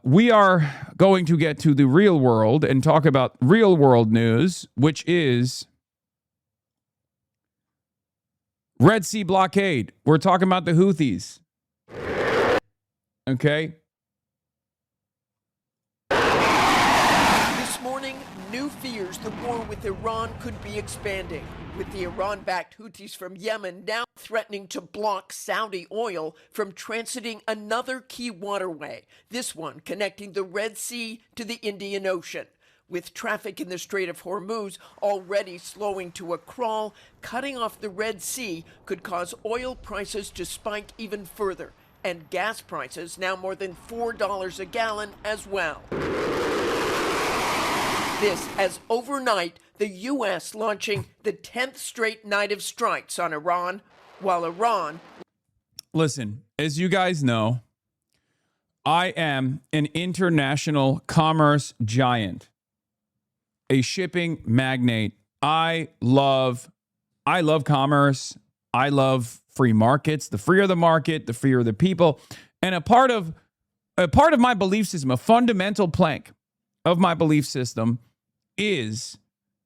We are going to get to the real world and talk about real world news, which is Red Sea blockade. We're talking about the Houthis. Okay. This morning, new fears the war with Iran could be expanding, with the Iran-backed Houthis from Yemen now threatening to block Saudi oil from transiting another key waterway, this one connecting the Red Sea to the Indian Ocean. With traffic in the Strait of Hormuz already slowing to a crawl, cutting off the Red Sea could cause oil prices to spike even further, and gas prices now more than $4 a gallon as well. This as overnight, the U.S. launching the 10th straight night of strikes on Iran, while Iran... Listen, as you guys know, I am an international commerce giant, a shipping magnate. I love commerce. I love free markets. The freer the market, the freer the people. And a part of my belief system, a fundamental plank of my belief system, is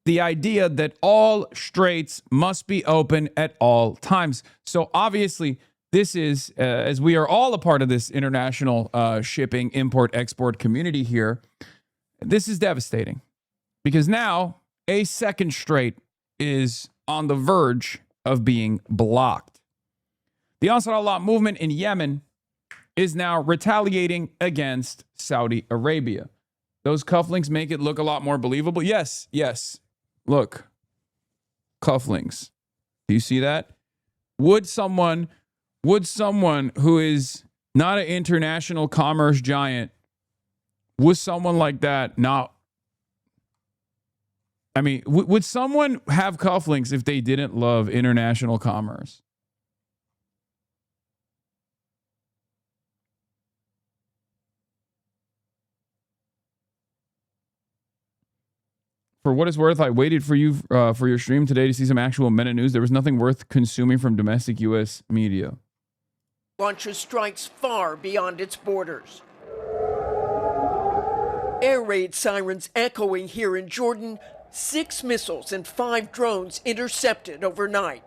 the idea that all straits must be open at all times. So obviously, this is, as we are all a part of this international shipping, import, export community here, this is devastating. Because now a second strait is on the verge of being blocked. The Ansar Allah movement in Yemen is now retaliating against Saudi Arabia. Those cufflinks make it look a lot more believable. Yes. Look, cufflinks. Do you see that? Would someone who is not an international commerce giant, would someone like that not... I mean, would someone have cufflinks if they didn't love international commerce? For what it's worth, I waited for you for your stream today to see some actual meta news. There was nothing worth consuming from domestic U.S. media. Launches strikes far beyond its borders. Air raid sirens echoing here in Jordan. 6 missiles and 5 drones intercepted overnight.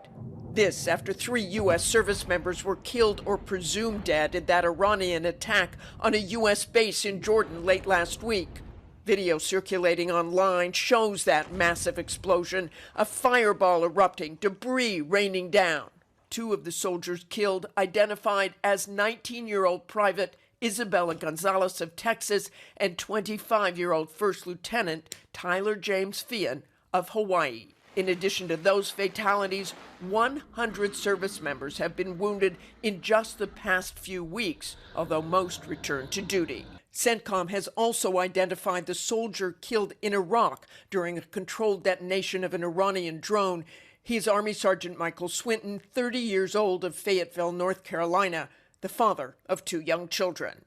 This after 3 U.S. service members were killed or presumed dead in that Iranian attack on a U.S. base in Jordan late last week. Video circulating online shows that massive explosion, a fireball erupting, debris raining down. 2 of the soldiers killed identified as 19-year-old Private Isabella Gonzalez of Texas and 25-year-old First Lieutenant Tyler James Fian of Hawaii. In addition to those fatalities, 100 service members have been wounded in just the past few weeks, although most returned to duty. CENTCOM has also identified the soldier killed in Iraq during a controlled detonation of an Iranian drone. He's Army Sergeant Michael Swinton, 30 years old, of Fayetteville, North Carolina, the father of 2 young children.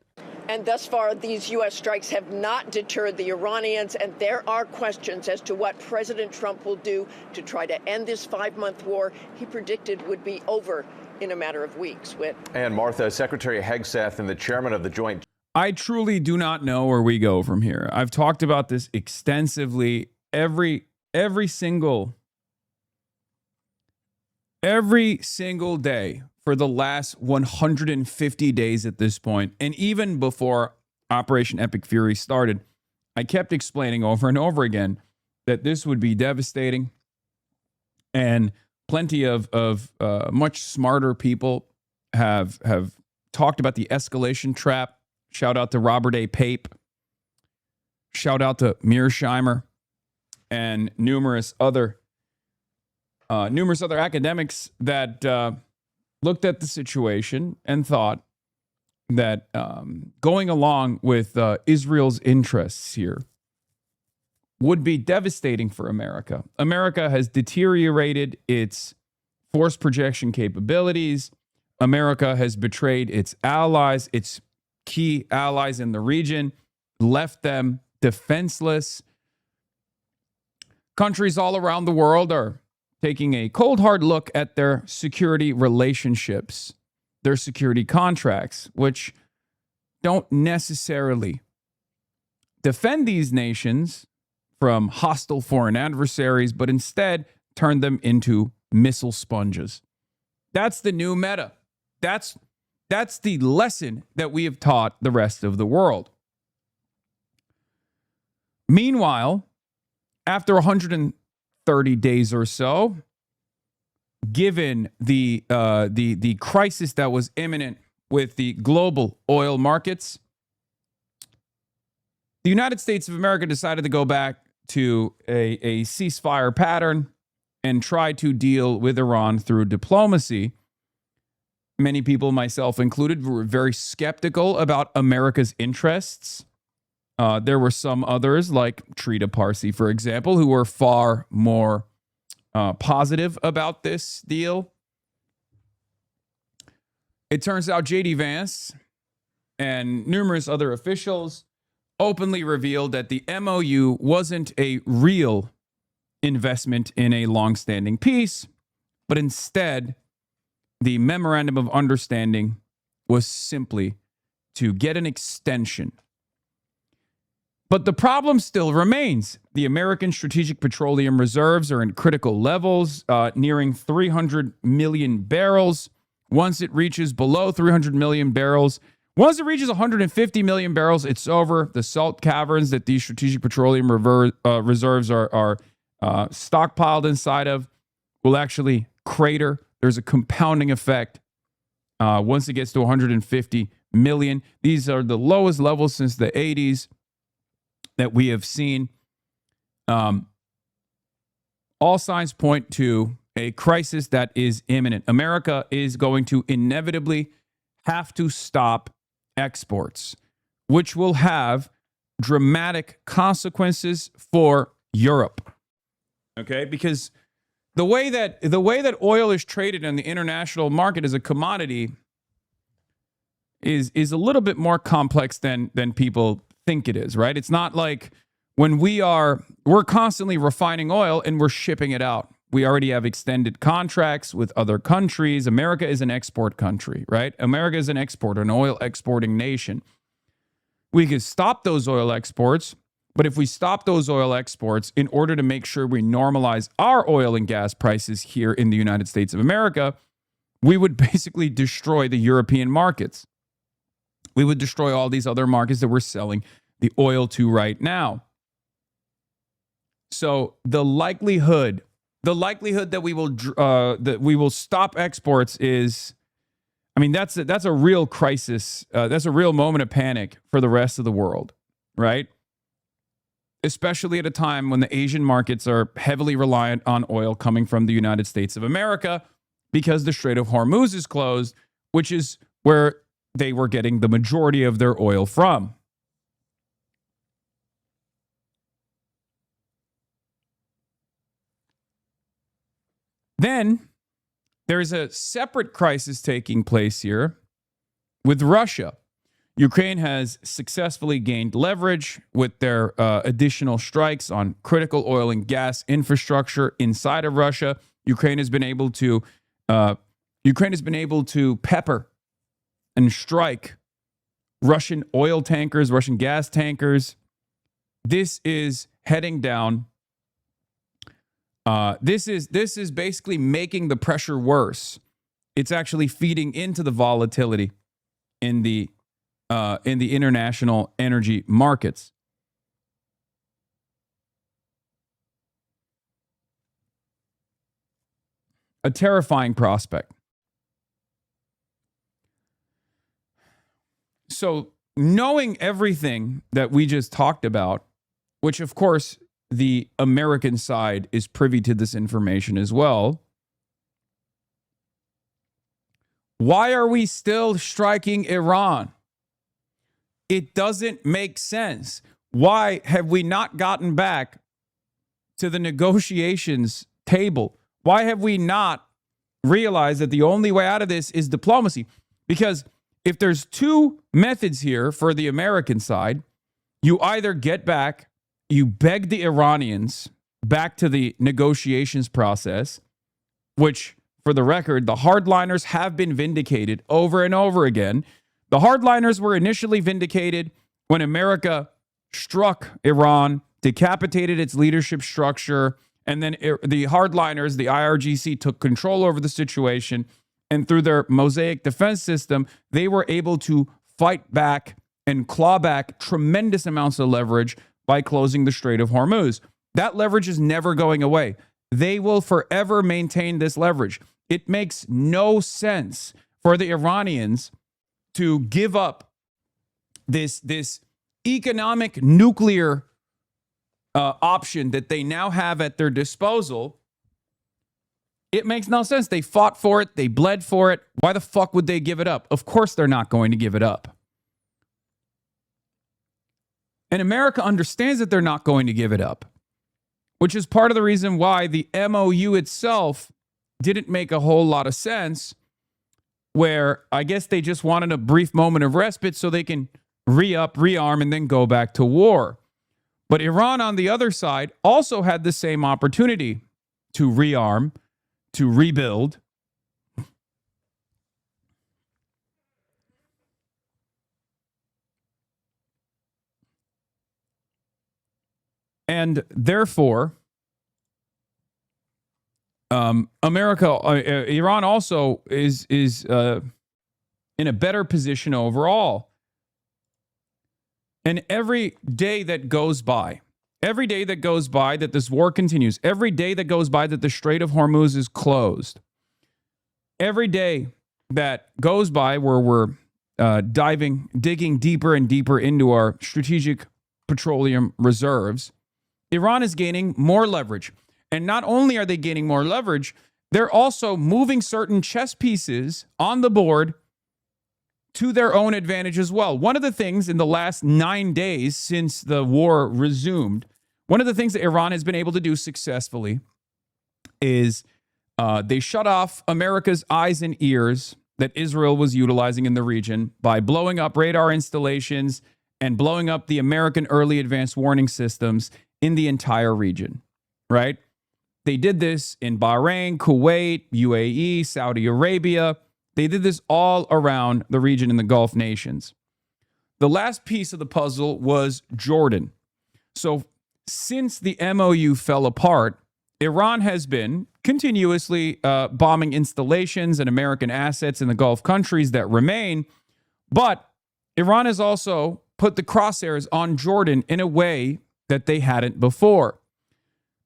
And thus far, these U.S. strikes have not deterred the Iranians, and there are questions as to what President Trump will do to try to end this 5-month war he predicted would be over in a matter of weeks. Whit. And Martha, Secretary Hegseth and the chairman of the Joint... I truly do not know where we go from here. I've talked about this extensively every single day for the last 150 days at this point. And even before Operation Epic Fury started, I kept explaining over and over again that this would be devastating. And plenty of much smarter people have talked about the escalation trap. Shout out to Robert A. Pape. Shout out to Mearsheimer and numerous other academics that looked at the situation and thought that going along with Israel's interests here would be devastating for America. America has deteriorated its force projection capabilities. America has betrayed its allies, its key allies in the region, left them defenseless. Countries all around the world are taking a cold, hard look at their security relationships, their security contracts, which don't necessarily defend these nations from hostile foreign adversaries, but instead turn them into missile sponges. That's the new meta. That's the lesson that we have taught the rest of the world. Meanwhile, after 130 days or so, given the crisis that was imminent with the global oil markets, the United States of America decided to go back to a ceasefire pattern and try to deal with Iran through diplomacy. Many people, myself included, were very skeptical about America's interests. There were some others, like Trita Parsi, for example, who were far more positive about this deal. It turns out J.D. Vance and numerous other officials openly revealed that the MOU wasn't a real investment in a long-standing peace, but instead, the memorandum of understanding was simply to get an extension. But the problem still remains. The American strategic petroleum reserves are in critical levels, nearing 300 million barrels. Once it reaches below 300 million barrels, once it reaches 150 million barrels, it's over. The salt caverns that these strategic petroleum reserves are stockpiled inside of will actually crater. There's a compounding effect once it gets to 150 million. These are the lowest levels since the 80s that we have seen. All signs point to a crisis that is imminent. America is going to inevitably have to stop exports, which will have dramatic consequences for Europe. Okay, because the way that oil is traded in the international market as a commodity is a little bit more complex than people think it is, right? It's not like when we're constantly refining oil and we're shipping it out. We already have extended contracts with other countries. America is an export country, right? America is an exporter, an oil exporting nation. We could stop those oil exports, but if we stop those oil exports in order to make sure we normalize our oil and gas prices here in the United States of America, we would basically destroy the European markets. We would destroy all these other markets that we're selling the oil to right now. So the likelihood that we will stop exports is, I mean, that's a real crisis. That's a real moment of panic for the rest of the world, right? Especially at a time when the Asian markets are heavily reliant on oil coming from the United States of America because the Strait of Hormuz is closed, which is where they were getting the majority of their oil from. Then there's a separate crisis taking place here with Russia. Ukraine has successfully gained leverage with their additional strikes on critical oil and gas infrastructure inside of Russia. Ukraine has been able to pepper and strike Russian oil tankers, Russian gas tankers. This is heading down. This is basically making the pressure worse. It's actually feeding into the volatility in the international energy markets. A terrifying prospect. So, knowing everything that we just talked about, which of course the American side is privy to this information as well, why are we still striking Iran? It doesn't make sense. Why have we not gotten back to the negotiations table? Why have we not realized that the only way out of this is diplomacy? Because if there's two methods here for the American side, you either get back, you beg the Iranians back to the negotiations process, which, for the record, the hardliners have been vindicated over and over again. The hardliners were initially vindicated when America struck Iran, decapitated its leadership structure, and then the hardliners, the IRGC, took control over the situation. And through their Mosaic defense system, they were able to fight back and claw back tremendous amounts of leverage by closing the Strait of Hormuz. That leverage is never going away. They will forever maintain this leverage. It makes no sense for the Iranians to give up this economic nuclear option that they now have at their disposal. It makes no sense. They fought for it. They bled for it. Why the fuck would they give it up? Of course they're not going to give it up. And America understands that they're not going to give it up, which is part of the reason why the MOU itself didn't make a whole lot of sense, where I guess they just wanted a brief moment of respite so they can re-up, rearm, and then go back to war. But Iran, on the other side, also had the same opportunity to rearm, to rebuild. And therefore, Iran also is in a better position overall. And every day that goes by that this war continues, every day that goes by that the Strait of Hormuz is closed, every day that goes by where we're digging deeper and deeper into our strategic petroleum reserves, Iran is gaining more leverage. And not only are they gaining more leverage, they're also moving certain chess pieces on the board to their own advantage as well. One of the things in the last 9 days since the war resumed, one of the things that Iran has been able to do successfully is they shut off America's eyes and ears that Israel was utilizing in the region by blowing up radar installations and blowing up the American early advanced warning systems in the entire region, right? They did this in Bahrain, Kuwait, UAE, Saudi Arabia. They did this all around the region in the Gulf nations. The last piece of the puzzle was Jordan. So since the MOU fell apart, Iran has been continuously bombing installations and American assets in the Gulf countries that remain. But Iran has also put the crosshairs on Jordan in a way that they hadn't before,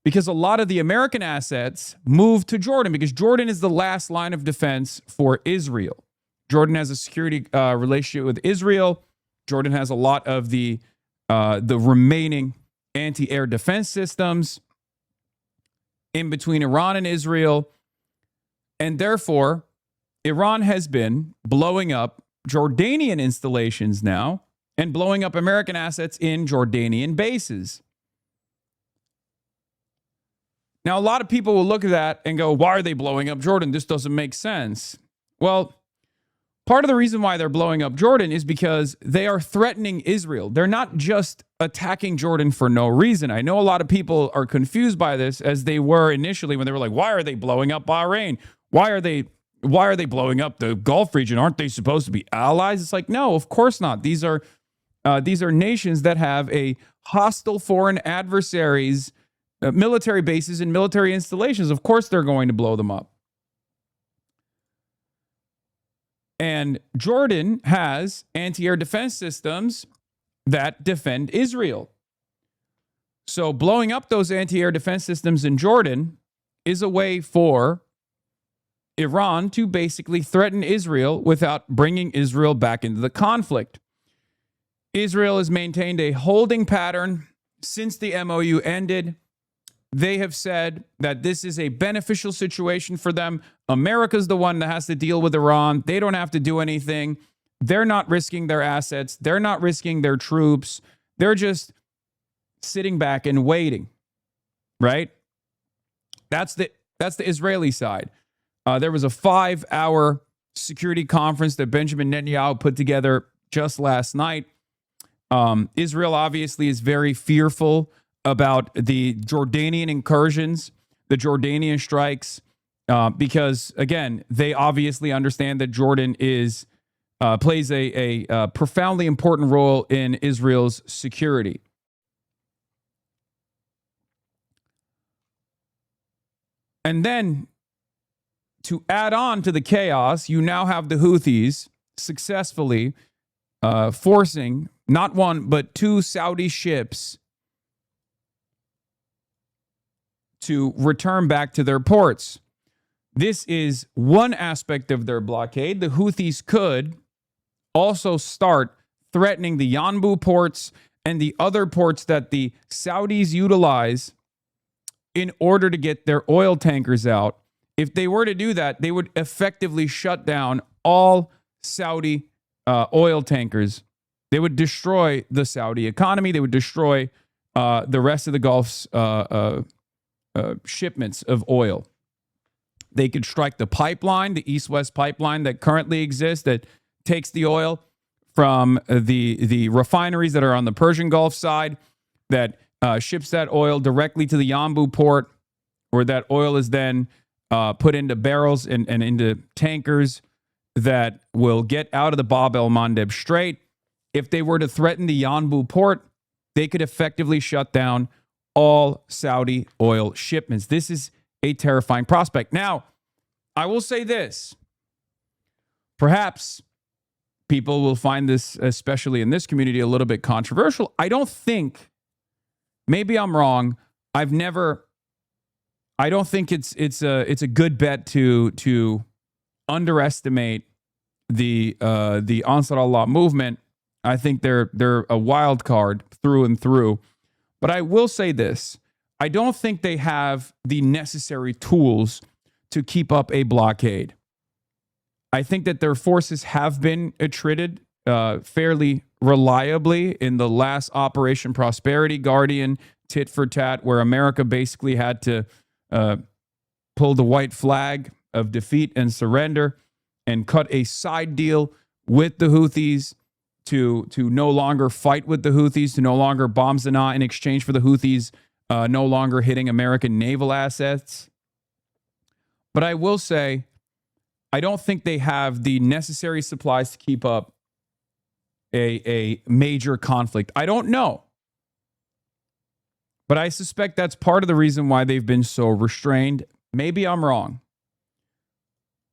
because a lot of the American assets moved to Jordan because Jordan is the last line of defense for Israel. Jordan has a security relationship with Israel. Jordan has a lot of the remaining anti-air defense systems in between Iran and Israel. And therefore, Iran has been blowing up Jordanian installations now and blowing up American assets in Jordanian bases. Now, a lot of people will look at that and go, why are they blowing up Jordan? This doesn't make sense. Well, part of the reason why they're blowing up Jordan is because they are threatening Israel. They're not just attacking Jordan for no reason. I know a lot of people are confused by this, as they were initially when they were like, why are they blowing up Bahrain? Why are they blowing up the Gulf region? Aren't they supposed to be allies? It's like, no, of course not. These are nations that have a hostile foreign adversaries, military bases and military installations. Of course they're going to blow them up. And Jordan has anti-air defense systems that defend Israel. So blowing up those anti-air defense systems in Jordan is a way for Iran to basically threaten Israel without bringing Israel back into the conflict. Israel has maintained a holding pattern since the MOU ended. They have said that this is a beneficial situation for them. America's the one that has to deal with Iran. They don't have to do anything. They're not risking their assets. They're not risking their troops. They're just sitting back and waiting, right? That's the Israeli side. There was a 5-hour security conference that Benjamin Netanyahu put together just last night. Israel obviously is very fearful about the Jordanian incursions, the Jordanian strikes, because, again, they obviously understand that Jordan is plays a profoundly important role in Israel's security. And then to add on to the chaos, you now have the Houthis successfully forcing not one, but two Saudi ships to return back to their ports. This is one aspect of their blockade. The Houthis could also start threatening the Yanbu ports and the other ports that the Saudis utilize in order to get their oil tankers out. If they were to do that, they would effectively shut down all Saudi oil tankers. They would destroy the Saudi economy. They would destroy the rest of the Gulf's shipments of oil. They could strike the pipeline, the east-west pipeline that currently exists that takes the oil from the refineries that are on the Persian Gulf side, that ships that oil directly to the Yanbu port, where that oil is then put into barrels and into tankers that will get out of the Bab el-Mandeb Strait. If they were to threaten the Yanbu port, they could effectively shut down all Saudi oil shipments. This is a terrifying prospect. Now, I will say this. Perhaps people will find this, especially in this community, a little bit controversial. I don't think, maybe I'm wrong. I don't think it's a good bet to underestimate the Ansar Allah movement. I think they're a wild card through and through. But I will say this. I don't think they have the necessary tools to keep up a blockade. I think that their forces have been attrited fairly reliably in the last Operation Prosperity Guardian tit for tat, where America basically had to pull the white flag of defeat and surrender and cut a side deal with the Houthis to no longer fight with the Houthis, to no longer bomb Sanaa in exchange for the Houthis no longer hitting American naval assets. But I will say, I don't think they have the necessary supplies to keep up a major conflict. I don't know. But I suspect that's part of the reason why they've been so restrained. Maybe I'm wrong.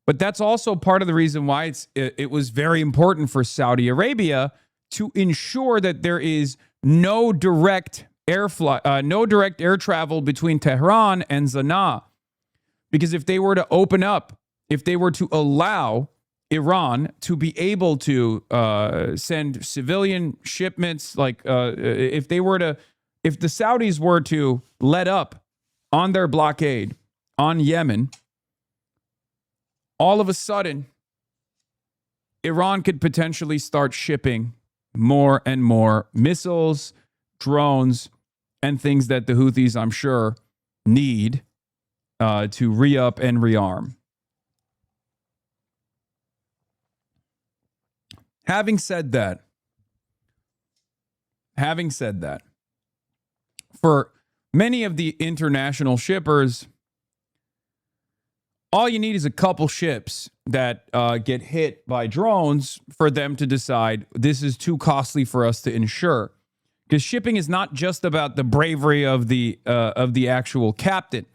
But that's also part of the reason why it was very important for Saudi Arabia to ensure that there is no direct air travel between Tehran and Sanaa. Because if they were to open up, if they were to allow Iran to be able to send civilian shipments, if the Saudis were to let up on their blockade on Yemen, all of a sudden, Iran could potentially start shipping more and more missiles, drones, and things that the Houthis, I'm sure, need to re-up and rearm. Having said that, for many of the international shippers, all you need is a couple ships that get hit by drones for them to decide this is too costly for us to insure. Because shipping is not just about the bravery of the actual captain.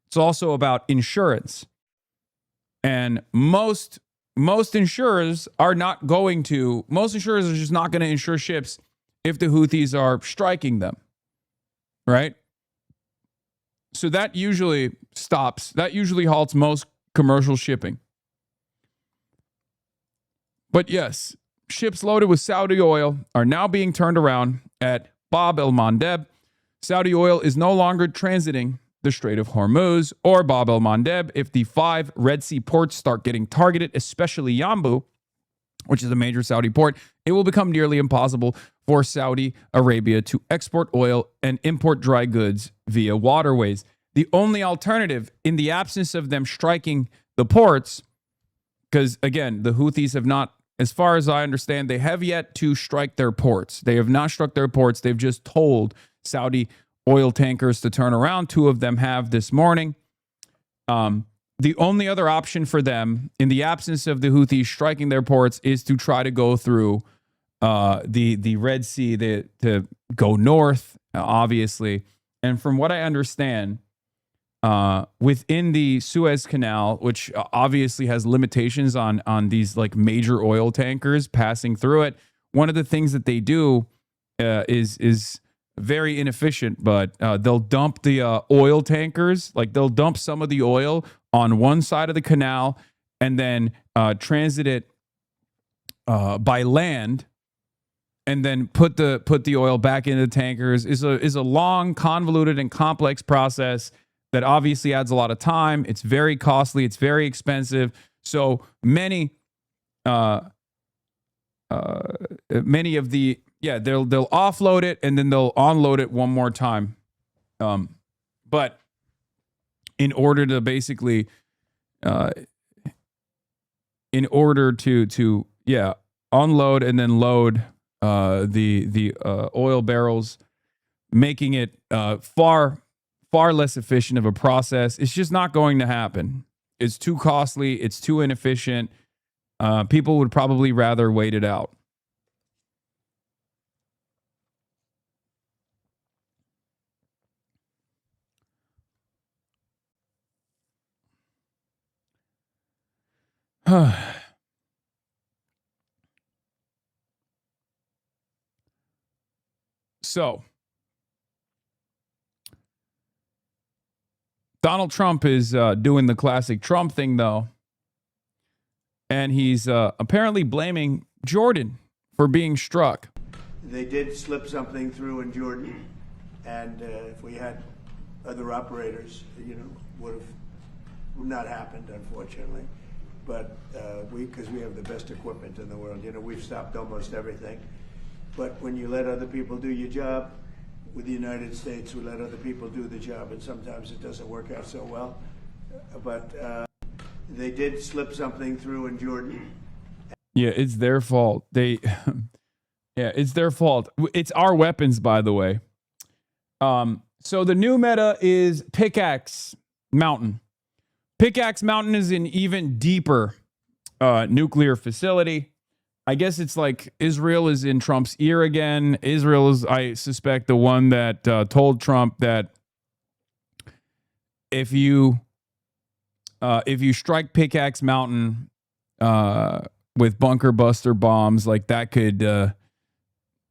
It's also about insurance. And most insurers are just not going to insure ships if the Houthis are striking them. Right? So that usually halts most commercial shipping. But yes, ships loaded with Saudi oil are now being turned around at Bab el-Mandeb. Saudi oil is no longer transiting the Strait of Hormuz or Bab el-Mandeb. If the 5 Red Sea ports start getting targeted, especially Yanbu, which is a major Saudi port, it will become nearly impossible for Saudi Arabia to export oil and import dry goods via waterways. The only alternative, in the absence of them striking the ports, because again, the Houthis have not, as far as I understand, they have yet to strike their ports. They have not struck their ports. They've just told Saudi oil tankers to turn around. 2 of them have this morning. the only other option for them, in the absence of the Houthis striking their ports, is to try to go through the Red Sea, to go north, obviously. And from what I understand, within the Suez Canal, which obviously has limitations on these like major oil tankers passing through it, one of the things that they do is very inefficient, but they'll dump the oil tankers, like they'll dump some of the oil on one side of the canal and then transit it by land, and then put the oil back into the tankers. Is a long, convoluted, and complex process that obviously adds a lot of time. It's very costly. It's very expensive. So many of the they'll offload it and then they'll unload it one more time. But in order to basically, in order to unload and then load the oil barrels, making it far less efficient of a process. It's just not going to happen. It's too costly. It's too inefficient. People would probably rather wait it out. So, Donald Trump is doing the classic Trump thing, though. And he's apparently blaming Jordan for being struck. They did slip something through in Jordan. And if we had other operators, would not happened, unfortunately. But because we have the best equipment in the world, we've stopped almost everything. But when you let other people do your job, with the United States, we let other people do the job, and sometimes it doesn't work out so well. But they did slip something through in Jordan. Yeah, it's their fault. It's their fault. It's our weapons, by the way. So the new meta is Pickaxe Mountain. Pickaxe Mountain is an even deeper nuclear facility. I guess it's like Israel is in Trump's ear again. Israel is, I suspect, the one that told Trump that if you strike Pickaxe Mountain with bunker buster bombs, like that could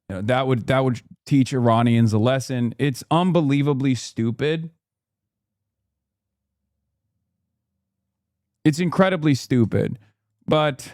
that would teach Iranians a lesson. It's unbelievably stupid. It's incredibly stupid, but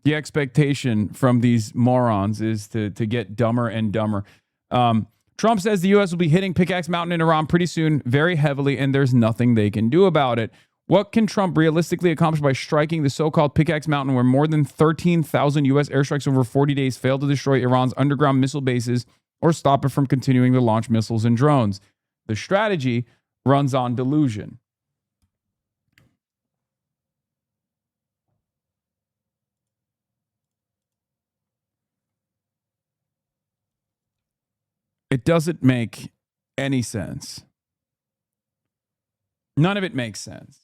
the expectation from these morons is to get dumber and dumber. Trump says the U.S. will be hitting Pickaxe Mountain in Iran pretty soon, very heavily, and there's nothing they can do about it. What can Trump realistically accomplish by striking the so-called Pickaxe Mountain, where more than 13,000 U.S. airstrikes over 40 days failed to destroy Iran's underground missile bases or stop it from continuing to launch missiles and drones? The strategy runs on delusion. It doesn't make any sense. None of it makes sense.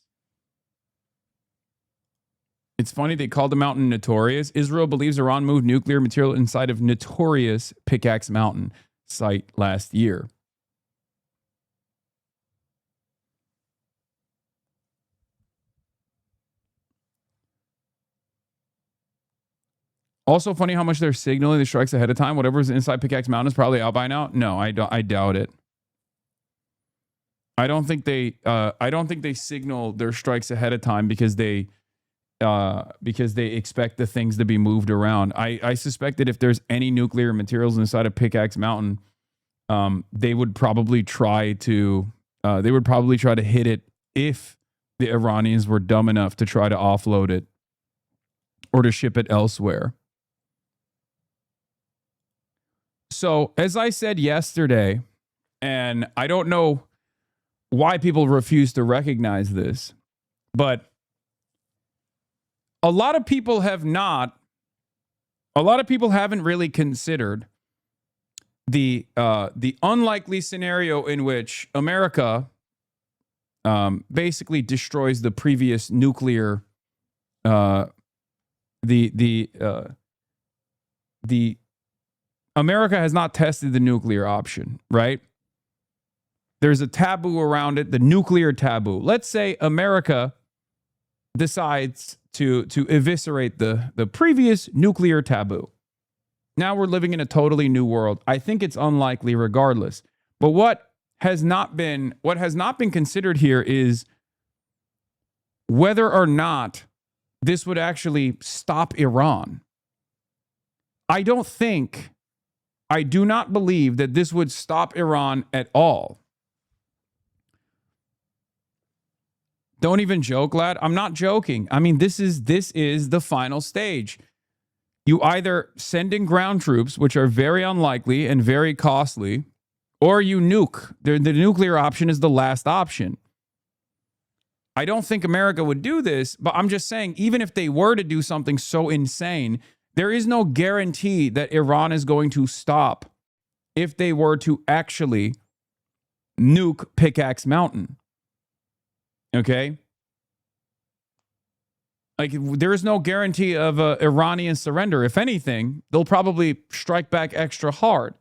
It's funny they called the mountain notorious. Israel believes Iran moved nuclear material inside of notorious Pickaxe Mountain site last year. Also funny how much they're signaling the strikes ahead of time. Whatever's inside Pickaxe Mountain is probably out by now. No, I doubt it. I don't think they signal their strikes ahead of time because they expect the things to be moved around. I suspect that if there's any nuclear materials inside of Pickaxe Mountain, they would probably try to hit it if the Iranians were dumb enough to try to offload it or to ship it elsewhere. So, as I said yesterday, and I don't know why people refuse to recognize this, but a lot of people haven't really considered the unlikely scenario in which America basically destroys the previous nuclear, the America has not tested the nuclear option, right? There's a taboo around it, the nuclear taboo. Let's say America decides to eviscerate the previous nuclear taboo. Now we're living in a totally new world. I think it's unlikely regardless. But what has not been considered here is whether or not this would actually stop Iran. I do not believe that this would stop Iran at all. Don't even joke, lad. I'm not joking. I mean, this is the final stage. You either send in ground troops, which are very unlikely and very costly, or you nuke. The nuclear option is the last option. I don't think America would do this, but I'm just saying, even if they were to do something so insane, there is no guarantee that Iran is going to stop if they were to actually nuke Pickaxe Mountain. Okay? Like, there is no guarantee of an Iranian surrender. If anything, they'll probably strike back extra hard.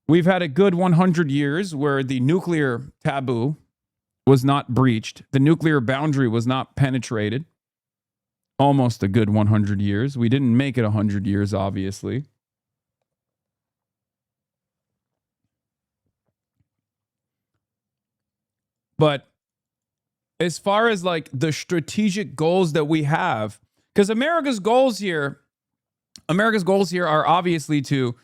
We've had a good 100 years where the nuclear taboo was not breached. The nuclear boundary was not penetrated. Almost a good 100 years. We didn't make it 100 years, obviously. But as far as like the strategic goals that we have, because America's goals here are obviously to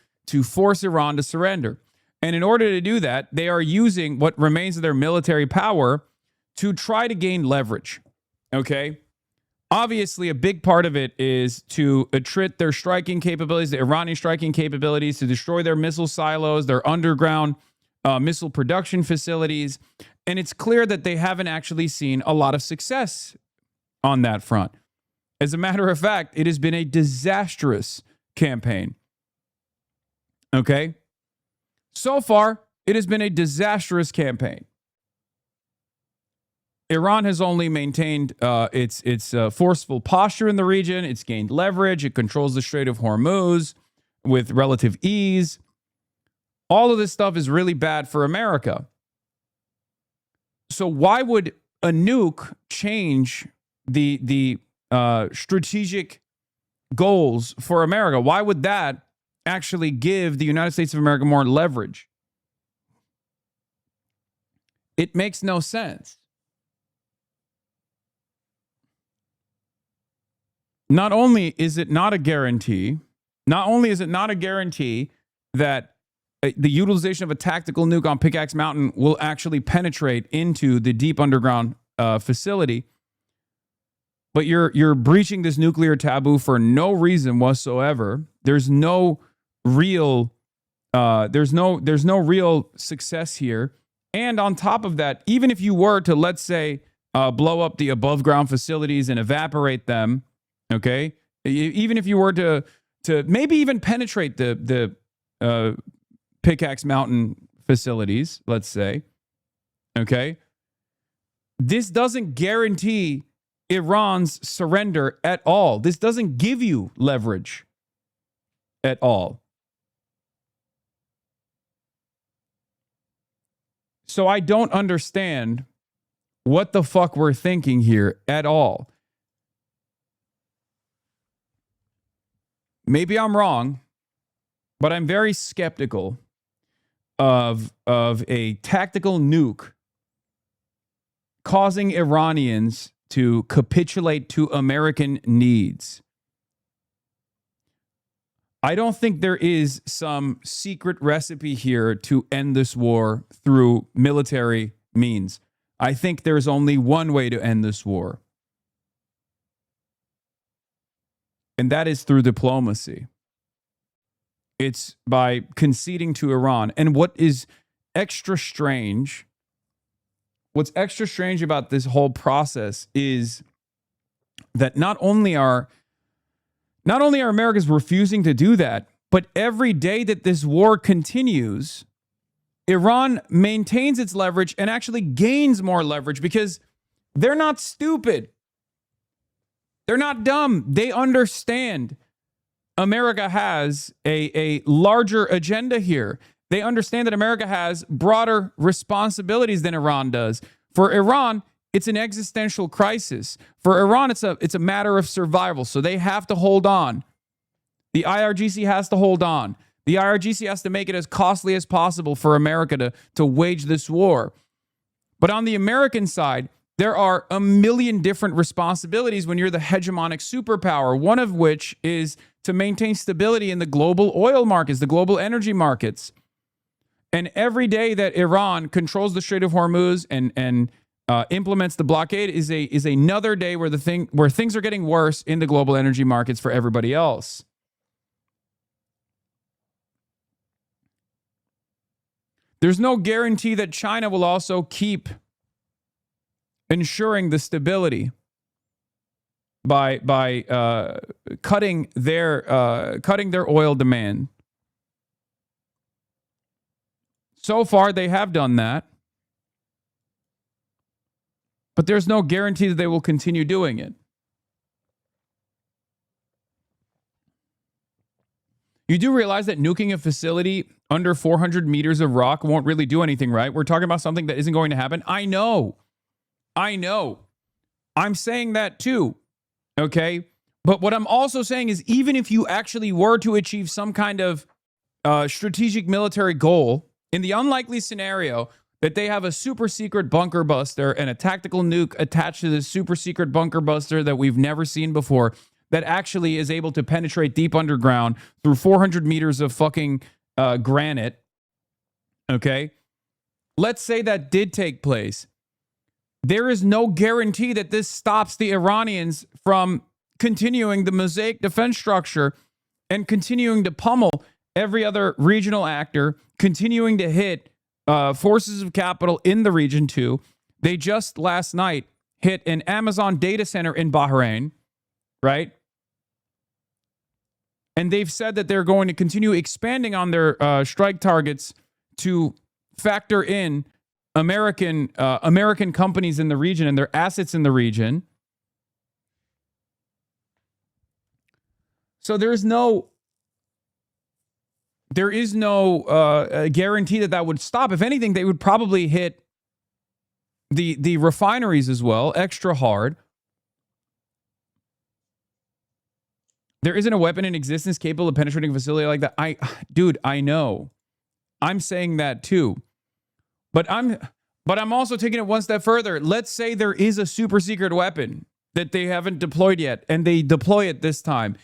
force Iran to surrender. And in order to do that, they are using what remains of their military power to try to gain leverage. Okay? Obviously, a big part of it is to attrit their striking capabilities, the Iranian striking capabilities, to destroy their missile silos, their underground missile production facilities. And it's clear that they haven't actually seen a lot of success on that front. As a matter of fact, it has been a disastrous campaign. Okay? So far, it has been a disastrous campaign. Iran has only maintained its forceful posture in the region. It's gained leverage. It controls the Strait of Hormuz with relative ease. All of this stuff is really bad for America. So why would a nuke change the strategic goals for America? Why would that actually give the United States of America more leverage? It makes no sense. Not only is it not a guarantee that the utilization of a tactical nuke on Pickaxe Mountain will actually penetrate into the deep underground facility, but you're breaching this nuclear taboo for no reason whatsoever. There's no real success here. And on top of that, even if you were to, let's say, blow up the above ground facilities and evaporate them, okay, even if you were to maybe even penetrate the Pickaxe Mountain facilities, let's say, okay, this doesn't guarantee Iran's surrender at all. This doesn't give you leverage at all. So I don't understand what the fuck we're thinking here at all. Maybe I'm wrong, but I'm very skeptical of a tactical nuke causing Iranians to capitulate to American needs. I don't think there is some secret recipe here to end this war through military means. I think there's only one way to end this war, and that is through diplomacy. It's by conceding to Iran. And what's extra strange about this whole process is that not only are Americans refusing to do that, but every day that this war continues, Iran maintains its leverage and actually gains more leverage because they're not stupid. They're not dumb. They understand America has a larger agenda here. They understand that America has broader responsibilities than Iran does. For Iran, it's an existential crisis. For Iran, it's a matter of survival. So they have to hold on. The IRGC has to hold on. The IRGC has to make it as costly as possible for America to wage this war. But on the American side, there are a million different responsibilities when you're the hegemonic superpower, one of which is to maintain stability in the global oil markets, the global energy markets. And every day that Iran controls the Strait of Hormuz and implements the blockade is another day where things are getting worse in the global energy markets for everybody else. There's no guarantee that China will also keep ensuring the stability by cutting their oil demand. So far, they have done that, but there's no guarantee that they will continue doing it. You do realize that nuking a facility under 400 meters of rock won't really do anything, right? We're talking about something that isn't going to happen. I know. I'm saying that too, okay? But what I'm also saying is even if you actually were to achieve some kind of strategic military goal, in the unlikely scenario that they have a super secret bunker buster and a tactical nuke attached to this super secret bunker buster that we've never seen before, that actually is able to penetrate deep underground through 400 meters of fucking granite, okay? Let's say that did take place. There is no guarantee that this stops the Iranians from continuing the Mosaic defense structure and continuing to pummel every other regional actor, continuing to hit forces of capital in the region too. They just last night hit an Amazon data center in Bahrain, right? And they've said that they're going to continue expanding on their strike targets to factor in American companies in the region and their assets in the region. So there is no guarantee that would stop. If anything, they would probably hit the refineries as well, extra hard. There isn't a weapon in existence capable of penetrating a facility like that. I know. I'm saying that too. But I'm also taking it one step further. Let's say there is a super secret weapon that they haven't deployed yet, and they deploy it this time.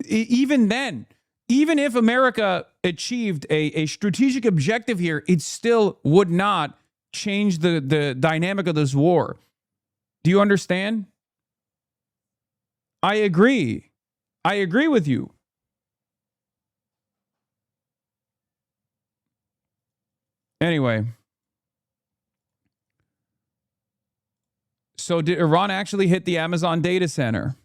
Even then, even if America achieved a strategic objective here, it still would not change the dynamic of this war. Do you understand? I agree. I agree with you. Anyway. So did Iran actually hit the Amazon data center?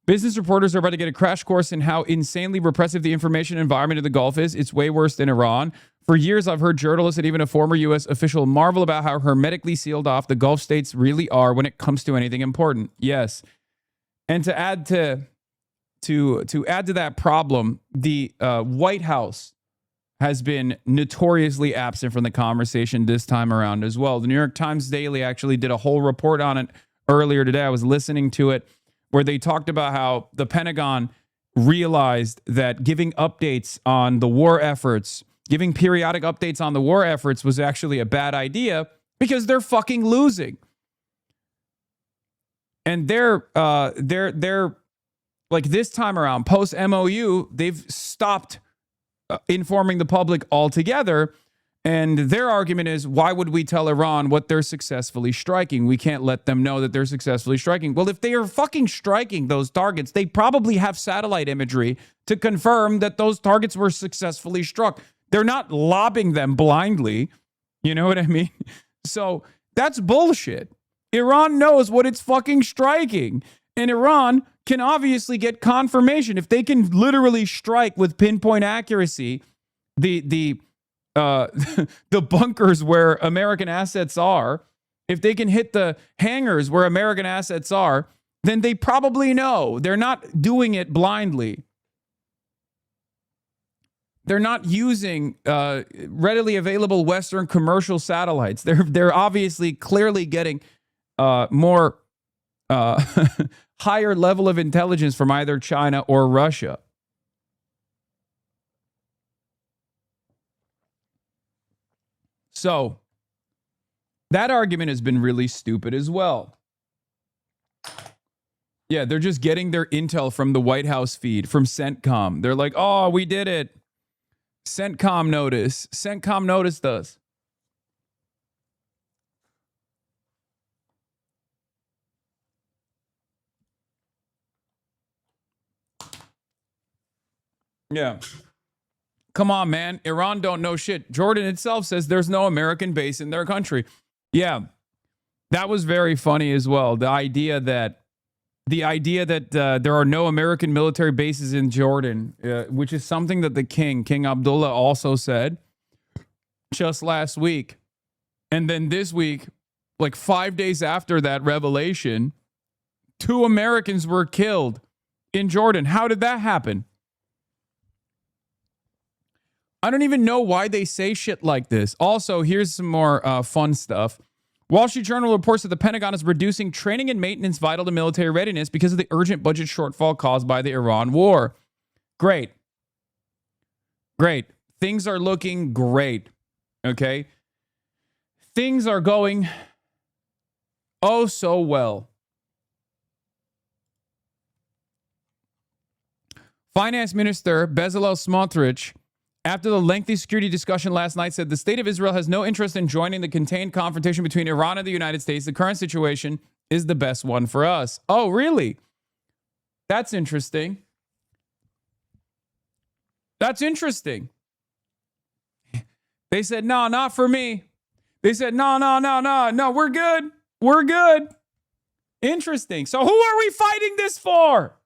Business reporters are about to get a crash course in how insanely repressive the information environment in the Gulf is. It's way worse than Iran. For years, I've heard journalists and even a former U.S. official marvel about how hermetically sealed off the Gulf states really are when it comes to anything important. Yes. And to add to that problem, the White House has been notoriously absent from the conversation this time around as well. The New York Times Daily actually did a whole report on it earlier today. I was listening to it, where they talked about how the Pentagon realized that giving updates on the war efforts, giving periodic updates on the war efforts was actually a bad idea because they're fucking losing. And they're like this time around, post MOU, they've stopped informing the public altogether. And their argument is, why would we tell Iran what they're successfully striking? We can't let them know that they're successfully striking. Well, if they are fucking striking those targets, they probably have satellite imagery to confirm that those targets were successfully struck. They're not lobbing them blindly. You know what I mean? So that's bullshit. Iran knows what it's fucking striking. And Iran can obviously get confirmation. If they can literally strike with pinpoint accuracy the the bunkers where American assets are, if they can hit the hangars where American assets are, then they probably know. They're not doing it blindly. They're not using readily available Western commercial satellites. They're obviously clearly getting more higher level of intelligence from either China or Russia. So that argument has been really stupid as well. Yeah, they're just getting their intel from the White House feed, from CENTCOM. They're like, oh, we did it. CENTCOM notice. CENTCOM noticed us. Yeah. Come on, man. Iran don't know shit. Jordan itself says there's no American base in their country. Yeah. That was very funny as well. The idea that there are no American military bases in Jordan, which is something that the King Abdullah, also said just last week. And then this week, like 5 days after that revelation, 2 Americans were killed in Jordan. How did that happen? I don't even know why they say shit like this. Also, here's some more fun stuff. Wall Street Journal reports that the Pentagon is reducing training and maintenance vital to military readiness because of the urgent budget shortfall caused by the Iran war. Great. Great. Things are looking great. Okay? Things are going oh so well. Finance Minister Bezalel Smotrich, after the lengthy security discussion last night, said the state of Israel has no interest in joining the contained confrontation between Iran and the United States. The current situation is the best one for us. Oh, really? That's interesting. That's interesting. They said, no, not for me. They said, no, we're good. We're good. Interesting. So who are we fighting this for?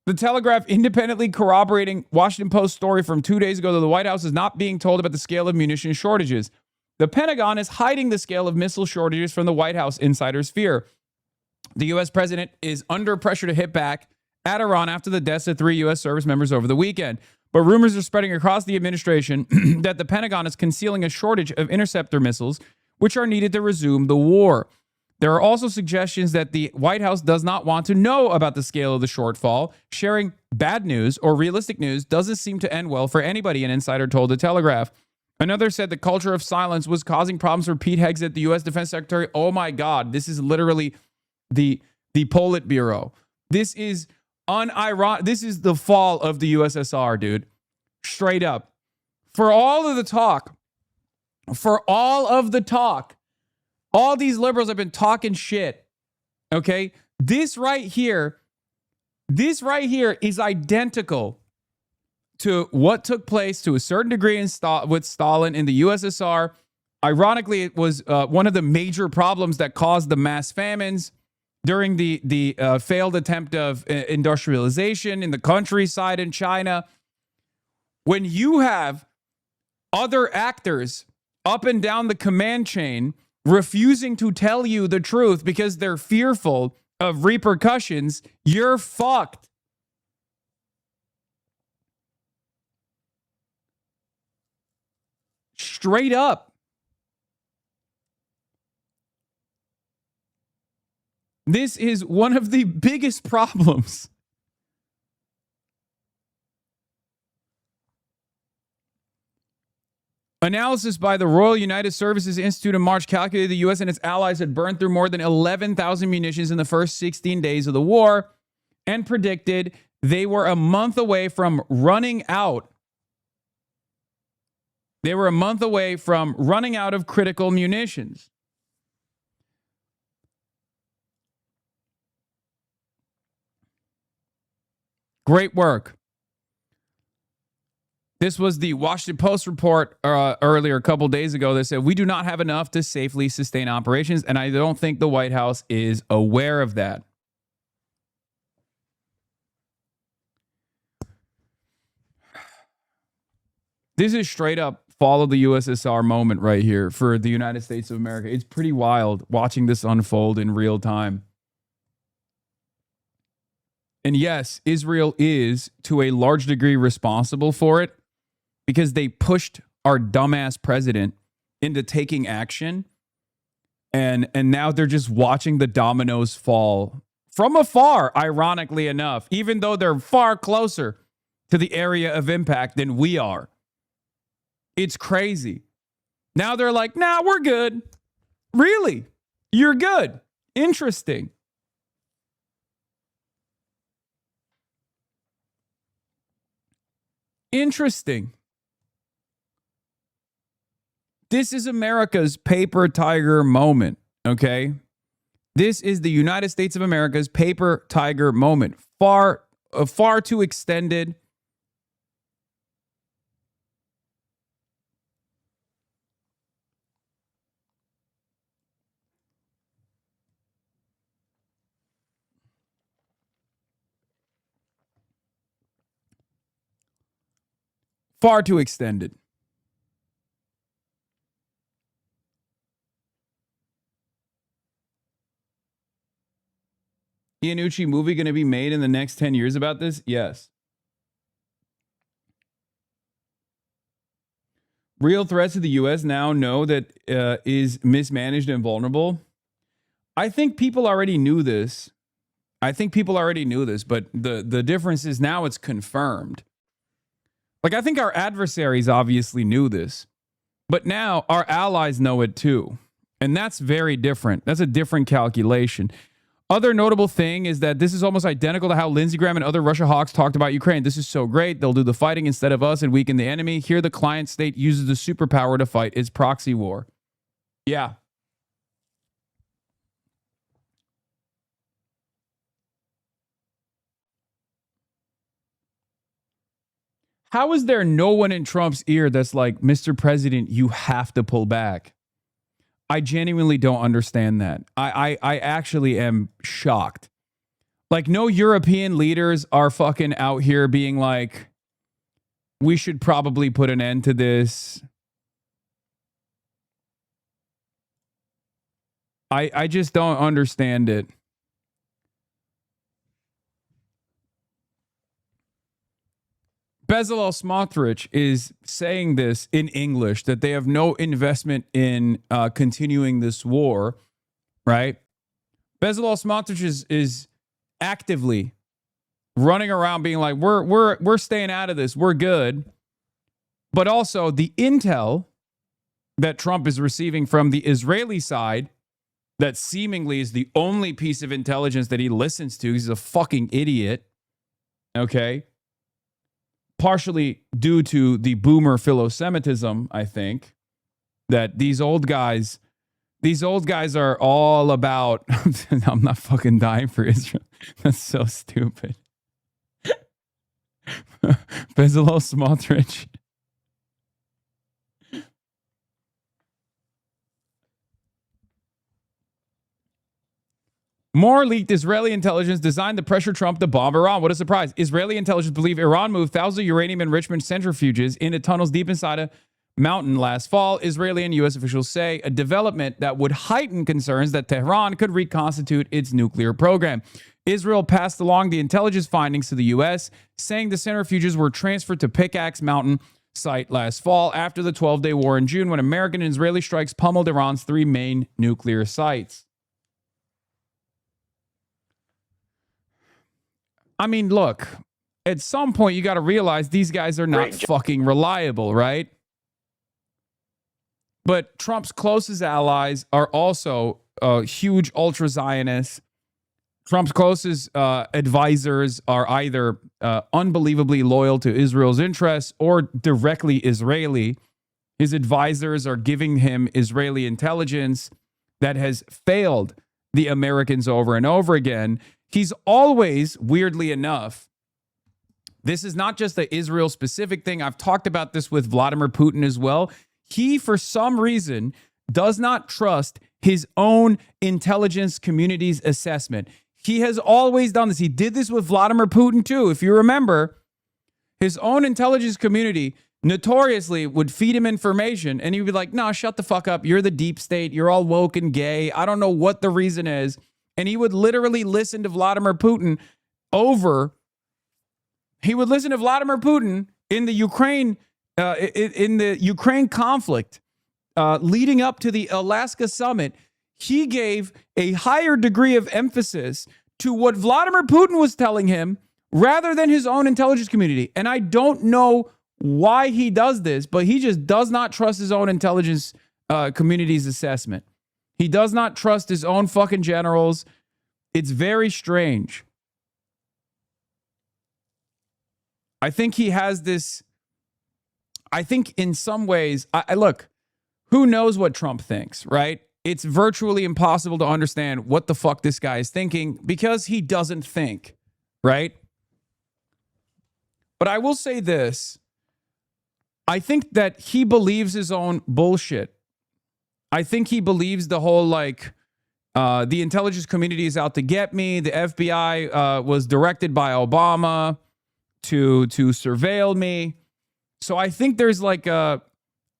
The Telegraph independently corroborating Washington Post story from 2 days ago that the White House is not being told about the scale of munition shortages. The Pentagon is hiding the scale of missile shortages from the White House, insiders fear. The U.S. president is under pressure to hit back at Iran after the deaths of 3 U.S. service members over the weekend. But rumors are spreading across the administration that the Pentagon is concealing a shortage of interceptor missiles, which are needed to resume the war. There are also suggestions that the White House does not want to know about the scale of the shortfall. Sharing bad news or realistic news doesn't seem to end well for anybody, an insider told the Telegraph. Another said the culture of silence was causing problems for Pete Hegseth, the U.S. Defense Secretary. Oh my God, this is literally the Politburo. This is unironic. This is the fall of the USSR, dude. Straight up. For all of the talk, all these liberals have been talking shit. Okay? This right here is identical to what took place to a certain degree with Stalin in the USSR. Ironically, it was one of the major problems that caused the mass famines during the failed attempt of industrialization in the countryside in China. When you have other actors up and down the command chain refusing to tell you the truth because they're fearful of repercussions, you're fucked. Straight up. This is one of the biggest problems. Analysis by the Royal United Services Institute in March calculated the U.S. and its allies had burned through more than 11,000 munitions in the first 16 days of the war and predicted they were a month away from running out. They were a month away from running out of critical munitions. Great work. This was the Washington Post report earlier, a couple days ago. They said, we do not have enough to safely sustain operations, and I don't think the White House is aware of that. This is straight up fall of the USSR moment right here for the United States of America. It's pretty wild watching this unfold in real time. And yes, Israel is to a large degree responsible for it because they pushed our dumbass president into taking action. And now they're just watching the dominoes fall from afar, ironically enough, even though they're far closer to the area of impact than we are. It's crazy. Now they're like, nah, we're good. Really? You're good. Interesting. Interesting. This is America's paper tiger moment, okay? This is the United States of America's paper tiger moment. Far too extended. Far too extended. Iannucci movie going to be made in the next 10 years about this? Yes. Real threats to the U.S. now know that is mismanaged and vulnerable. I think people already knew this. But the difference is now it's confirmed. Like, I think our adversaries obviously knew this, but now our allies know it too. And that's very different. That's a different calculation. Other notable thing is that this is almost identical to how Lindsey Graham and other Russia hawks talked about Ukraine. This is so great. They'll do the fighting instead of us and weaken the enemy. Here, the client state uses the superpower to fight its proxy war. Yeah. How is there no one in Trump's ear that's like, Mr. President, you have to pull back? I genuinely don't understand that. I actually am shocked. Like, no European leaders are fucking out here being like, we should probably put an end to this. I just don't understand it. Bezalel Smotrich is saying this in English, that they have no investment in continuing this war, right? Bezalel Smotrich is actively running around being like, we're staying out of this, we're good. But also the intel that Trump is receiving from the Israeli side, that seemingly is the only piece of intelligence that he listens to. He's a fucking idiot, okay? Partially due to the boomer philo-Semitism, I think, that these old guys are all about, I'm not fucking dying for Israel. That's so stupid. Bezalel Smotrich. More leaked Israeli intelligence designed to pressure Trump to bomb Iran. What a surprise. Israeli intelligence believe Iran moved thousands of uranium enrichment centrifuges into tunnels deep inside a mountain last fall. Israeli and U.S. officials say a development that would heighten concerns that Tehran could reconstitute its nuclear program. Israel passed along the intelligence findings to the U.S., saying the centrifuges were transferred to Pickaxe Mountain site last fall after the 12-day war in June, when American and Israeli strikes pummeled Iran's three main nuclear sites. I mean, look, at some point you got to realize these guys are not fucking reliable, right? But Trump's closest allies are also huge ultra-Zionists. Trump's closest advisors are either unbelievably loyal to Israel's interests or directly Israeli. His advisors are giving him Israeli intelligence that has failed the Americans over and over again. He's always, weirdly enough, this is not just the Israel-specific thing. I've talked about this with Vladimir Putin as well. He, for some reason, does not trust his own intelligence community's assessment. He has always done this. He did this with Vladimir Putin, too. If you remember, his own intelligence community notoriously would feed him information, and he'd be like, no, shut the fuck up. You're the deep state. You're all woke and gay. I don't know what the reason is. And he would literally listen to Vladimir Putin in the Ukraine conflict leading up to the Alaska summit. He gave a higher degree of emphasis to what Vladimir Putin was telling him rather than his own intelligence community. And I don't know why he does this, but he just does not trust his own intelligence community's assessment. He does not trust his own fucking generals. It's very strange. I think he has this. I think in some ways, I look, who knows what Trump thinks, right? It's virtually impossible to understand what the fuck this guy is thinking because he doesn't think, right? But I will say this. I think that he believes his own bullshit. I think he believes the whole, like, the intelligence community is out to get me. The FBI was directed by Obama to surveil me. So I think there's like a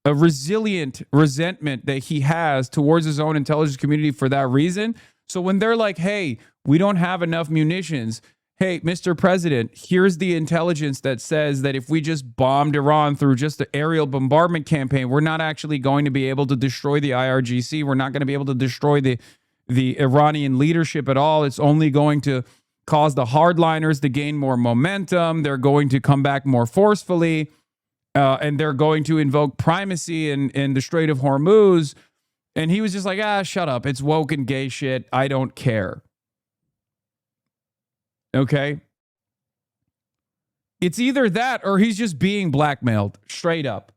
resilient resentment that he has towards his own intelligence community for that reason. So when they're like, hey, we don't have enough munitions. Hey, Mr. President, here's the intelligence that says that if we just bombed Iran through just an aerial bombardment campaign, we're not actually going to be able to destroy the IRGC. We're not going to be able to destroy the Iranian leadership at all. It's only going to cause the hardliners to gain more momentum. They're going to come back more forcefully, and they're going to invoke primacy in the Strait of Hormuz. And he was just like, shut up. It's woke and gay shit. I don't care. Okay? It's either that or he's just being blackmailed straight up.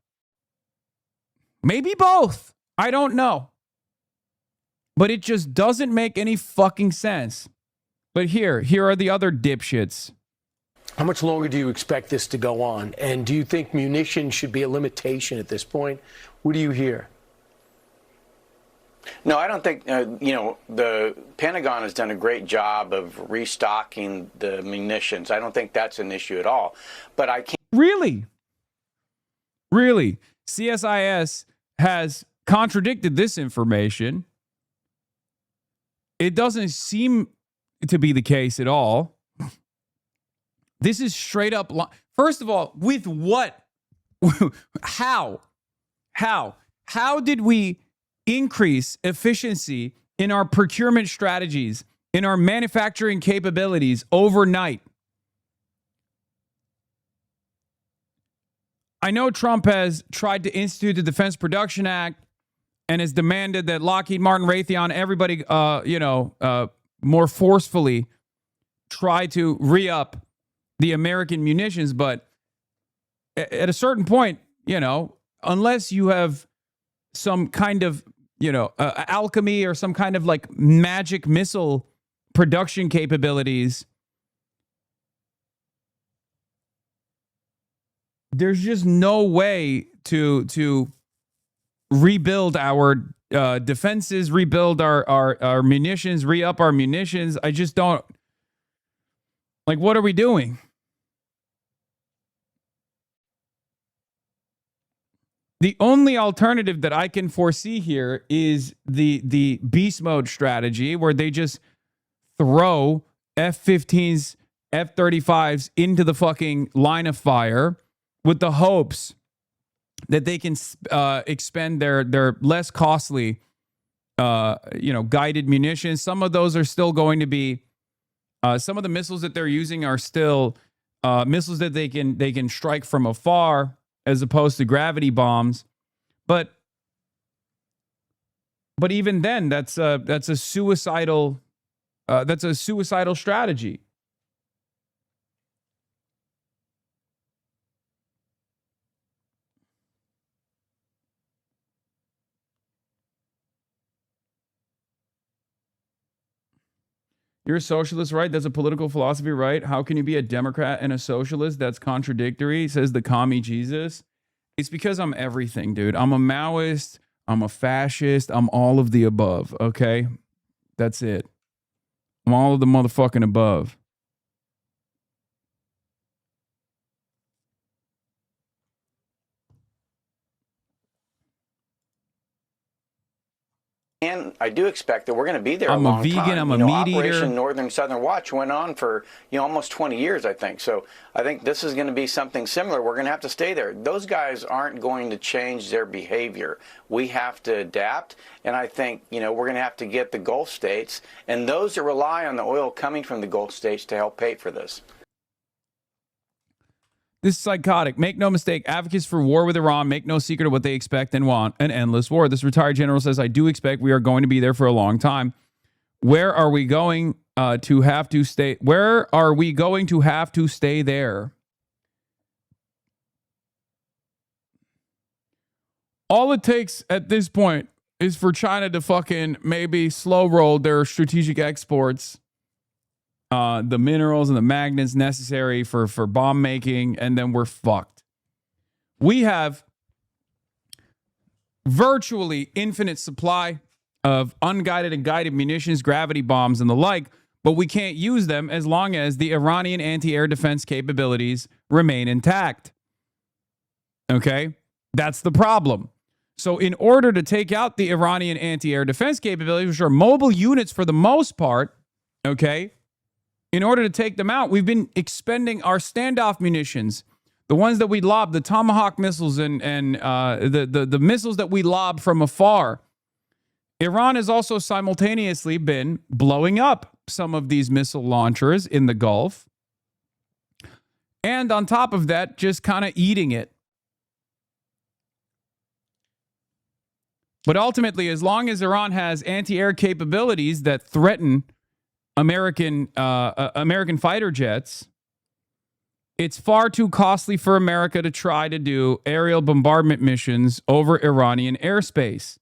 Maybe both. I don't know. But it just doesn't make any fucking sense. But here are the other dipshits. How much longer do you expect this to go on? And do you think munitions should be a limitation at this point? What do you hear? No, I don't think, the Pentagon has done a great job of restocking the munitions. I don't think that's an issue at all. But I can't. Really? CSIS has contradicted this information. It doesn't seem to be the case at all. This is straight up. First of all, with what? How did we increase efficiency in our procurement strategies, in our manufacturing capabilities overnight? I know Trump has tried to institute the Defense Production Act and has demanded that Lockheed Martin, Raytheon, everybody, more forcefully try to re-up the American munitions. But at a certain point, unless you have some kind of, alchemy or some kind of like magic missile production capabilities, there's just no way to rebuild our defenses, rebuild our munitions, re-up our munitions. I just don't. Like, what are we doing? The only alternative that I can foresee here is the beast mode strategy, where they just throw F-15s, F-35s into the fucking line of fire with the hopes that they can expend their less costly, guided munitions. Some of those are still going to be, some of the missiles that they're using are still missiles that they can strike from afar, as opposed to gravity bombs. But even then, that's a suicidal strategy. You're a socialist, right? That's a political philosophy, right? How can you be a Democrat and a socialist? That's contradictory, says the commie Jesus. It's because I'm everything, dude. I'm a Maoist. I'm a fascist. I'm all of the above, okay? That's it. I'm all of the motherfucking above. And I do expect that we're going to be there I'm a long a vegan, time. I'm a meat eater. Operation Northern Southern Watch went on for almost 20 years, I think. So I think this is going to be something similar. We're going to have to stay there. Those guys aren't going to change their behavior. We have to adapt, and I think we're going to have to get the Gulf states and those that rely on the oil coming from the Gulf states to help pay for this. This is psychotic. Make no mistake, advocates for war with Iran make no secret of what they expect and want, an endless war. This retired general says, I do expect we are going to be there for a long time. Where are we going to have to stay? Where are we going to have to stay there? All it takes at this point is for China to fucking maybe slow roll their strategic exports, the minerals and the magnets necessary for bomb making, and then we're fucked. We have virtually infinite supply of unguided and guided munitions, gravity bombs, and the like, but we can't use them as long as the Iranian anti-air defense capabilities remain intact. Okay? That's the problem. So in order to take out the Iranian anti-air defense capabilities, which are mobile units for the most part, okay, in order to take them out, we've been expending our standoff munitions, the ones that we lob, the Tomahawk missiles and the missiles that we lob from afar. Iran has also simultaneously been blowing up some of these missile launchers in the Gulf. And on top of that, just kind of eating it. But ultimately, as long as Iran has anti-air capabilities that threaten American fighter jets, it's far too costly for America to try to do aerial bombardment missions over Iranian airspace.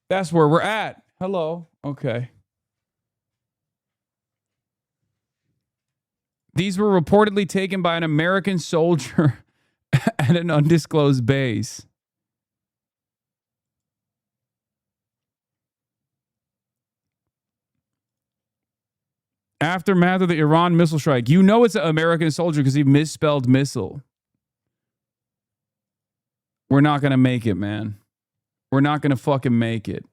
That's where we're at. Hello. Okay. These were reportedly taken by an American soldier at an undisclosed base. Aftermath of the Iran missile strike. You know it's an American soldier because he misspelled missile. We're not going to make it, man. We're not going to fucking make it.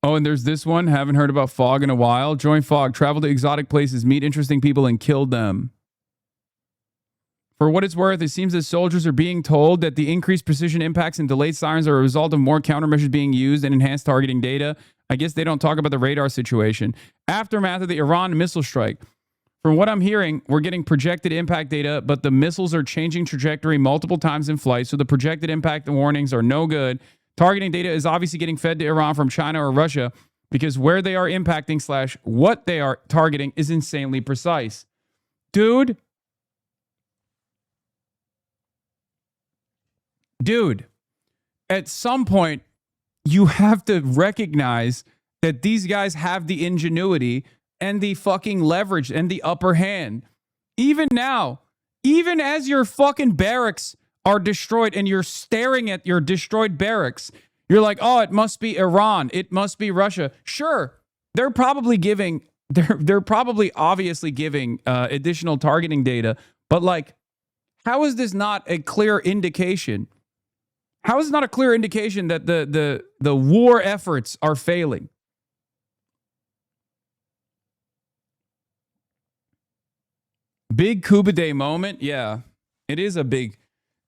Oh, and there's this one. Haven't heard about Fog in a while. Join Fog. Travel to exotic places. Meet interesting people and kill them. For what it's worth, it seems that soldiers are being told that the increased precision impacts and delayed sirens are a result of more countermeasures being used and enhanced targeting data. I guess they don't talk about the radar situation. Aftermath of the Iran missile strike. From what I'm hearing, we're getting projected impact data, but the missiles are changing trajectory multiple times in flight, so the projected impact warnings are no good. Targeting data is obviously getting fed to Iran from China or Russia because where they are impacting / what they are targeting is insanely precise. Dude, at some point, you have to recognize that these guys have the ingenuity and the fucking leverage and the upper hand. Even now, even as your fucking barracks are destroyed and you're staring at your destroyed barracks, you're like, oh, it must be Iran. It must be Russia. Sure, they're probably obviously giving additional targeting data. But like, how is this not a clear indication? How is it not a clear indication that the war efforts are failing? Big Cuba Day moment? Yeah, it is a big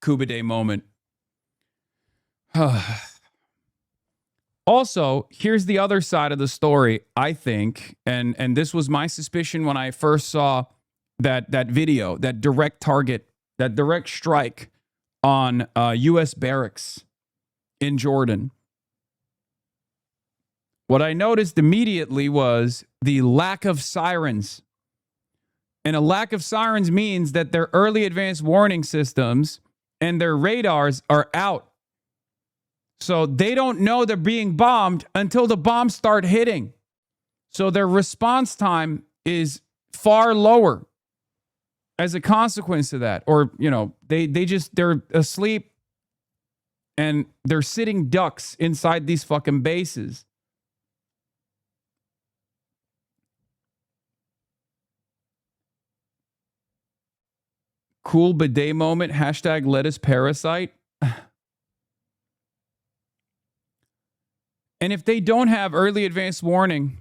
Cuba Day moment. Also, here's the other side of the story, I think, and this was my suspicion when I first saw that video, that direct target, that direct strike on U.S. barracks in Jordan. What I noticed immediately was the lack of sirens. And a lack of sirens means that their early advanced warning systems and their radars are out. So they don't know they're being bombed until the bombs start hitting. So their response time is far lower as a consequence of that. Or, they're asleep and they're sitting ducks inside these fucking bases. Cool bidet moment. Hashtag lettuce parasite. And if they don't have early advance warning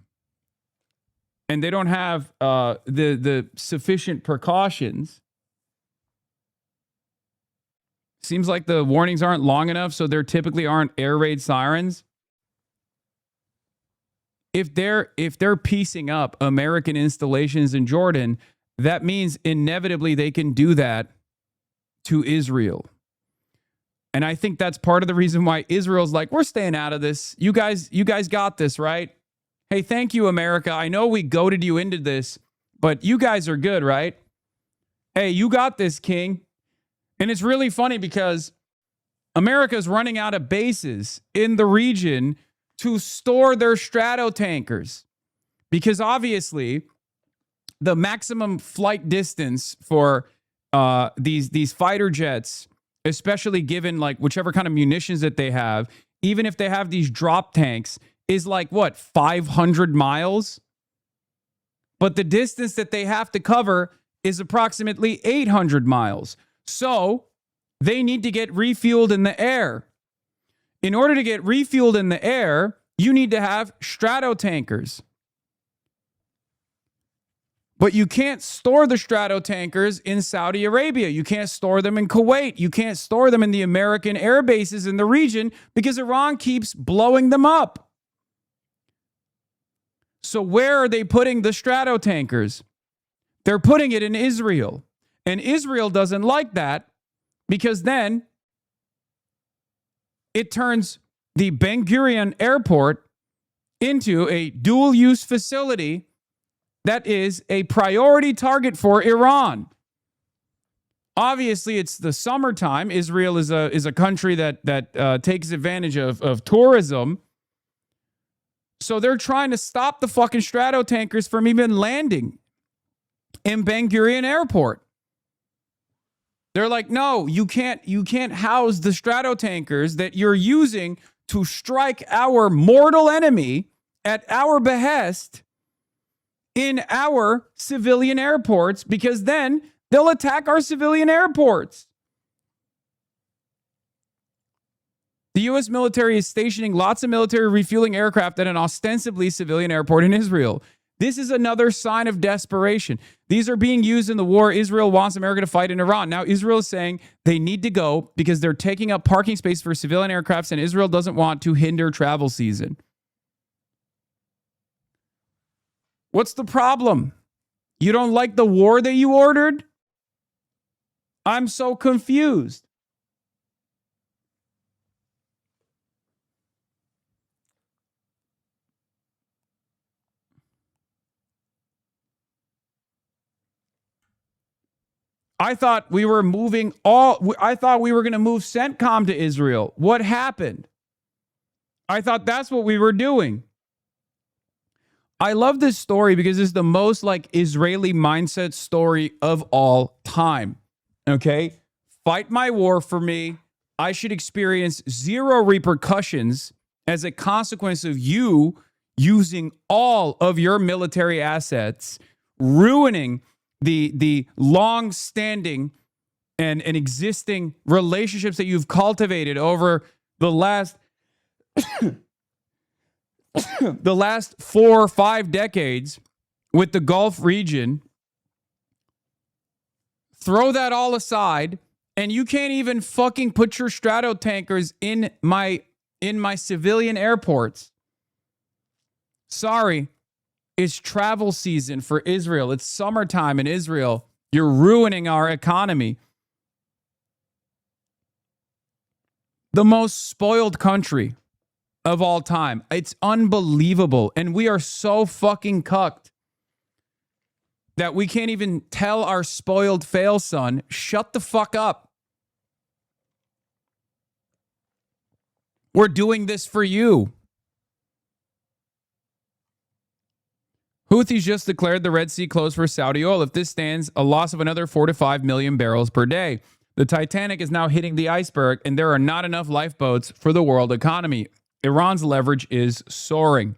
and they don't have the sufficient precautions, seems like the warnings aren't long enough, so there typically aren't air raid sirens. If they're piecing up American installations in Jordan, that means inevitably they can do that to Israel. And I think that's part of the reason why Israel's like, we're staying out of this. You guys got this, right? Hey, thank you, America. I know we goaded you into this, but you guys are good, right? Hey, you got this, King. And it's really funny because America's running out of bases in the region to store their Stratotankers. Because obviously, the maximum flight distance for these fighter jets, especially given like whichever kind of munitions that they have, even if they have these drop tanks, is like what, 500 miles? But the distance that they have to cover is approximately 800 miles. So they need to get refueled in the air. In order to get refueled in the air, you need to have Stratotankers. But you can't store the Stratotankers in Saudi Arabia. You can't store them in Kuwait. You can't store them in the American air bases in the region because Iran keeps blowing them up. So where are they putting the Stratotankers? They're putting it in Israel. And Israel doesn't like that because then it turns the Ben Gurion airport into a dual-use facility that is a priority target for Iran. Obviously, it's the summertime. Israel is a country that takes advantage of tourism. So they're trying to stop the fucking Stratotankers from even landing in Ben Gurion Airport. They're like, no, you can't house the Stratotankers that you're using to strike our mortal enemy at our behest in our civilian airports, because then they'll attack our civilian airports. The U.S. military is stationing lots of military refueling aircraft at an ostensibly civilian airport in Israel. This is another sign of desperation. These are being used in the war Israel wants America to fight in Iran. Now, Israel is saying they need to go because they're taking up parking space for civilian aircrafts, and Israel doesn't want to hinder travel season. What's the problem? You don't like the war that you ordered? I'm so confused. I thought we were going to move CENTCOM to Israel. What happened? I thought that's what we were doing. I love this story because it's the most like Israeli mindset story of all time. Okay? Fight my war for me. I should experience zero repercussions as a consequence of you using all of your military assets, ruining the long-standing and existing relationships that you've cultivated over the last the last 4 or 5 decades with the Gulf region. Throw that all aside, and you can't even fucking put your Stratotankers in my civilian airports. Sorry. It's travel season for Israel. It's summertime in Israel. You're ruining our economy. The most spoiled country of all time. It's unbelievable. And we are so fucking cucked that we can't even tell our spoiled fail son, shut the fuck up. We're doing this for you. Houthis just declared the Red Sea closed for Saudi oil. If this stands, a loss of another 4 to 5 million barrels per day. The Titanic is now hitting the iceberg, and there are not enough lifeboats for the world economy. Iran's leverage is soaring.